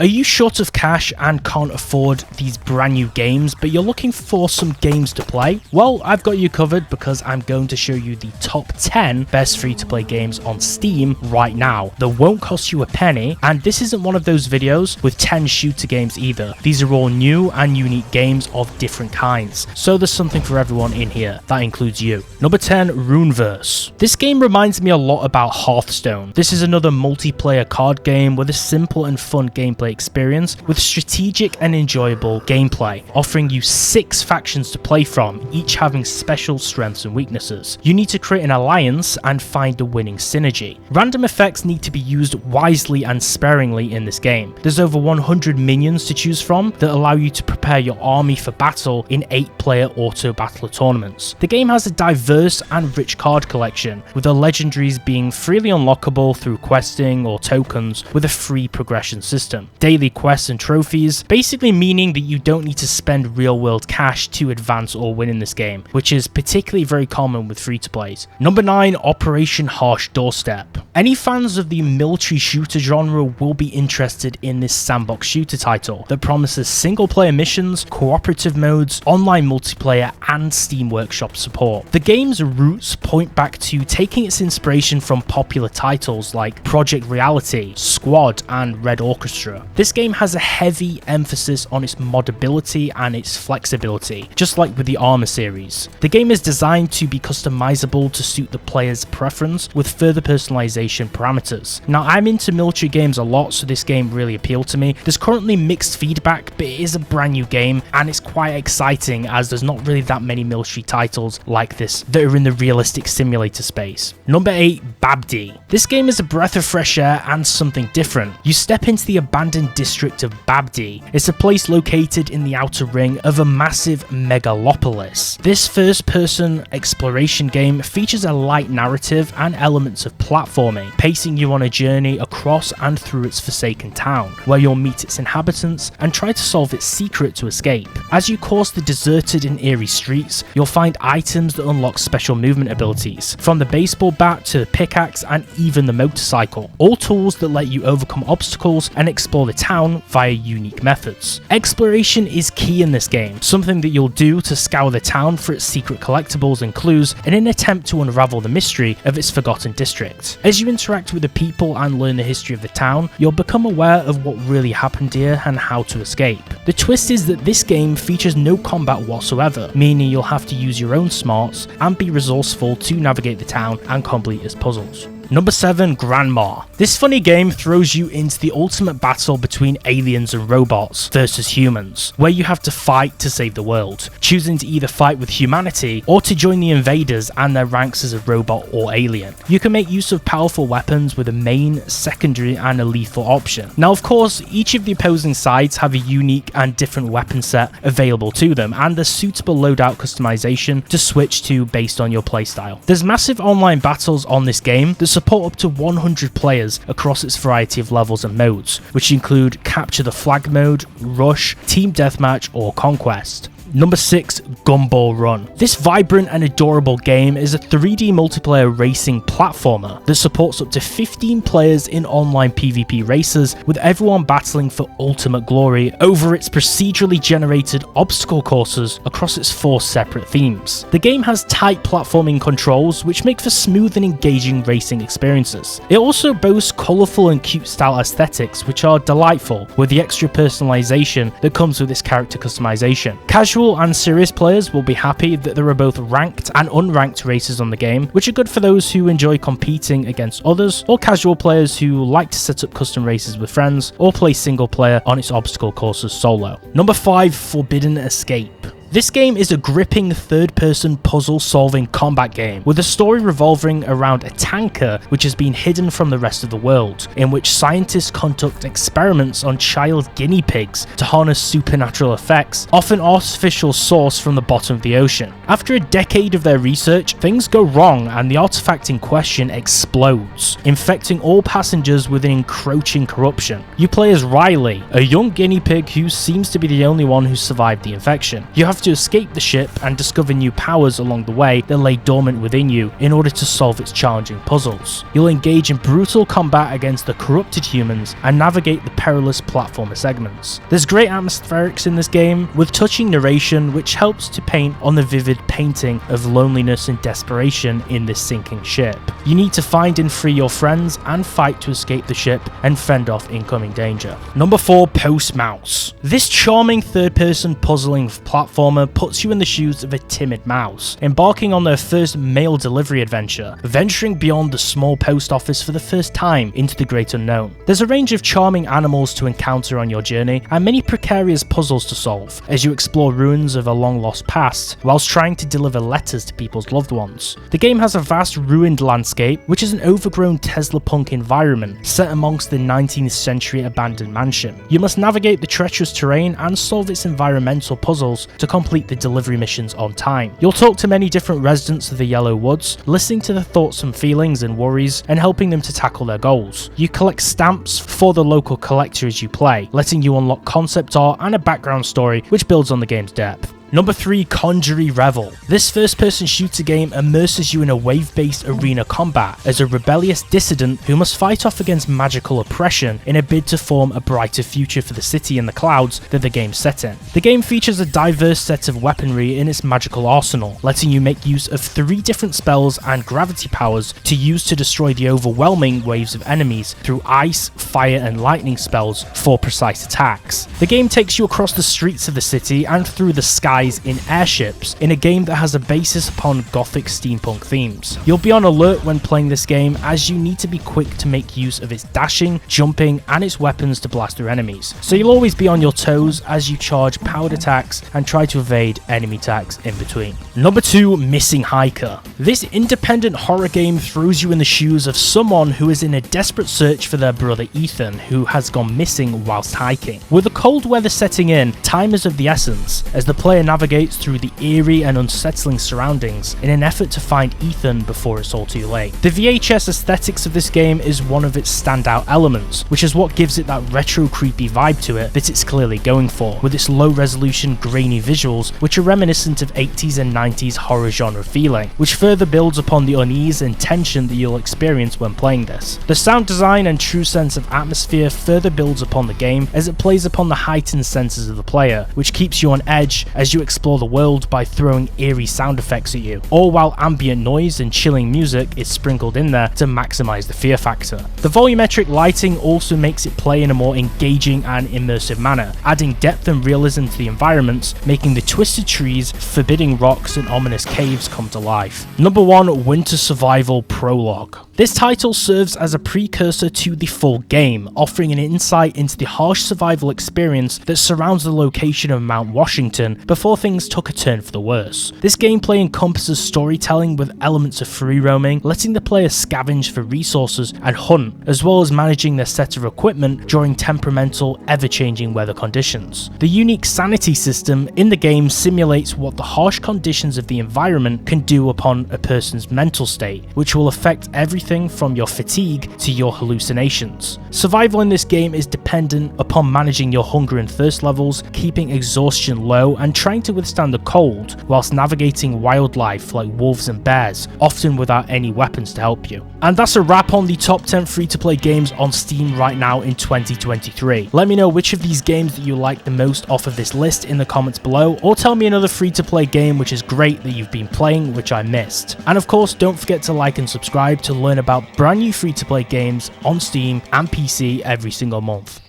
Are you short of cash and can't afford these brand new games, but you're looking for some games to play? Well, I've got you covered because I'm going to show you the top 10 best free-to-play games on Steam right now that won't cost you a penny, and this isn't one of those videos with 10 shooter games either. These are all new and unique games of different kinds, so there's something for everyone in here. That includes you. Number 10, Runeverse. This game reminds me a lot about Hearthstone. This is another multiplayer card game with a simple and fun gameplay experience with strategic and enjoyable gameplay, offering you 6 factions to play from, each having special strengths and weaknesses. You need to create an alliance and find a winning synergy. Random effects need to be used wisely and sparingly in this game. There's over 100 minions to choose from that allow you to prepare your army for battle in 8-player auto battler tournaments. The game has a diverse and rich card collection, with the legendaries being freely unlockable through questing or tokens with a free progression system. Daily quests and trophies, basically meaning that you don't need to spend real world cash to advance or win in this game, which is particularly very common with free-to-plays. Number 9, Operation Harsh Doorstep. Any fans of the military shooter genre will be interested in this sandbox shooter title that promises single-player missions, cooperative modes, online multiplayer, and Steam Workshop support. The game's roots point back to taking its inspiration from popular titles like Project Reality, Squad, and Red Orchestra. This game has a heavy emphasis on its modability and its flexibility, just like with the Armor series. The game is designed to be customizable to suit the player's preference with further personalization parameters. Now, I'm into military games a lot, so this game really appealed to me. There's currently mixed feedback, but it is a brand new game and it's quite exciting as there's not really that many military titles like this that are in the realistic simulator space. Number 8, BABBDI. This game is a breath of fresh air and something different. You step into the abandoned district of BABBDI. It's a place located in the outer ring of a massive megalopolis. This first-person exploration game features a light narrative and elements of platforming, pacing you on a journey across and through its forsaken town, where you'll meet its inhabitants and try to solve its secret to escape. As you course the deserted and eerie streets, you'll find items that unlock special movement abilities, from the baseball bat to the pickaxe and even the motorcycle, all tools that let you overcome obstacles and explore the town via unique methods. Exploration is key in this game, something that you'll do to scour the town for its secret collectibles and clues in an attempt to unravel the mystery of its forgotten district. As you interact with the people and learn the history of the town, you'll become aware of what really happened here and how to escape. The twist is that this game features no combat whatsoever, meaning you'll have to use your own smarts and be resourceful to navigate the town and complete its puzzles. Number 7, Grandma. This funny game throws you into the ultimate battle between aliens and robots versus humans, where you have to fight to save the world, choosing to either fight with humanity or to join the invaders and their ranks as a robot or alien. You can make use of powerful weapons with a main, secondary, and a lethal option. Now, of course, each of the opposing sides have a unique and different weapon set available to them, and there's suitable loadout customization to switch to based on your playstyle. There's massive online battles on this game that support up to 100 players across its variety of levels and modes, which include Capture the Flag mode, Rush, Team Deathmatch, or Conquest. Number 6, Gumball Run. This vibrant and adorable game is a 3D multiplayer racing platformer that supports up to 15 players in online PvP races, with everyone battling for ultimate glory over its procedurally generated obstacle courses across its 4 separate themes. The game has tight platforming controls which make for smooth and engaging racing experiences. It also boasts colourful and cute style aesthetics which are delightful, with the extra personalisation that comes with its character customization. Casual and serious players will be happy that there are both ranked and unranked races on the game, which are good for those who enjoy competing against others, or casual players who like to set up custom races with friends or play single player on its obstacle courses solo. Number 5, Forbidden Escape. This game is a gripping third-person puzzle-solving combat game with a story revolving around a tanker which has been hidden from the rest of the world, in which scientists conduct experiments on child guinea pigs to harness supernatural effects, often artificial sourced from the bottom of the ocean. After a decade of their research, things go wrong and the artifact in question explodes, infecting all passengers with an encroaching corruption. You play as Riley, a young guinea pig who seems to be the only one who survived the infection. You have have to escape the ship and discover new powers along the way that lay dormant within you in order to solve its challenging puzzles. You'll engage in brutal combat against the corrupted humans and navigate the perilous platformer segments. There's great atmospherics in this game, with touching narration which helps to paint on the vivid painting of loneliness and desperation in this sinking ship. You need to find and free your friends and fight to escape the ship and fend off incoming danger. Number 4, Postmouse. This charming third-person puzzling platformer puts you in the shoes of a timid mouse, embarking on their first mail delivery adventure, venturing beyond the small post office for the first time into the great unknown. There's a range of charming animals to encounter on your journey and many precarious puzzles to solve as you explore ruins of a long-lost past, whilst trying to deliver letters to people's loved ones. The game has a vast ruined landscape, which is an overgrown Tesla punk environment set amongst the 19th century abandoned mansion. You must navigate the treacherous terrain and solve its environmental puzzles to complete the delivery missions on time. You'll talk to many different residents of the Yellow Woods, listening to their thoughts and feelings and worries and helping them to tackle their goals. You collect stamps for the local collector as you play, letting you unlock concept art and a background story which builds on the game's depth. Number 3, Conjury Revell. This first-person shooter game immerses you in a wave-based arena combat as a rebellious dissident who must fight off against magical oppression in a bid to form a brighter future for the city and the clouds that the game's set in. The game features a diverse set of weaponry in its magical arsenal, letting you make use of 3 different spells and gravity powers to use to destroy the overwhelming waves of enemies through ice, fire and lightning spells for precise attacks. The game takes you across the streets of the city and through the sky in airships in a game that has a basis upon gothic steampunk themes. You'll be on alert when playing this game as you need to be quick to make use of its dashing, jumping and its weapons to blast through enemies. So you'll always be on your toes as you charge powered attacks and try to evade enemy attacks in between. Number 2, Missing Hiker. This independent horror game throws you in the shoes of someone who is in a desperate search for their brother Ethan, who has gone missing whilst hiking. With the cold weather setting in, time is of the essence as the player navigates through the eerie and unsettling surroundings in an effort to find Ethan before it's all too late. The VHS aesthetics of this game is one of its standout elements, which is what gives it that retro creepy vibe to it that it's clearly going for, with its low resolution grainy visuals which are reminiscent of 80s and 90s horror genre feeling, which further builds upon the unease and tension that you'll experience when playing this. The sound design and true sense of atmosphere further builds upon the game as it plays upon the heightened senses of the player, which keeps you on edge as you explore the world by throwing eerie sound effects at you, all while ambient noise and chilling music is sprinkled in there to maximize the fear factor. The volumetric lighting also makes it play in a more engaging and immersive manner, adding depth and realism to the environments, making the twisted trees, forbidding rocks and ominous caves come to life. Number 1, Winter Survival Prologue. This title serves as a precursor to the full game, offering an insight into the harsh survival experience that surrounds the location of Mount Washington before things took a turn for the worse. This gameplay encompasses storytelling with elements of free roaming, letting the player scavenge for resources and hunt, as well as managing their set of equipment during temperamental, ever-changing weather conditions. The unique sanity system in the game simulates what the harsh conditions of the environment can do upon a person's mental state, which will affect everything from your fatigue to your hallucinations. Survival in this game is dependent upon managing your hunger and thirst levels, keeping exhaustion low and trying to withstand the cold whilst navigating wildlife like wolves and bears, often without any weapons to help you. And that's a wrap on the top 10 free-to-play games on Steam right now in 2023. Let me know which of these games that you like the most off of this list in the comments below, or tell me another free-to-play game which is great that you've been playing which I missed. And of course, don't forget to like and subscribe to learn about brand new free-to-play games on Steam and PC every single month.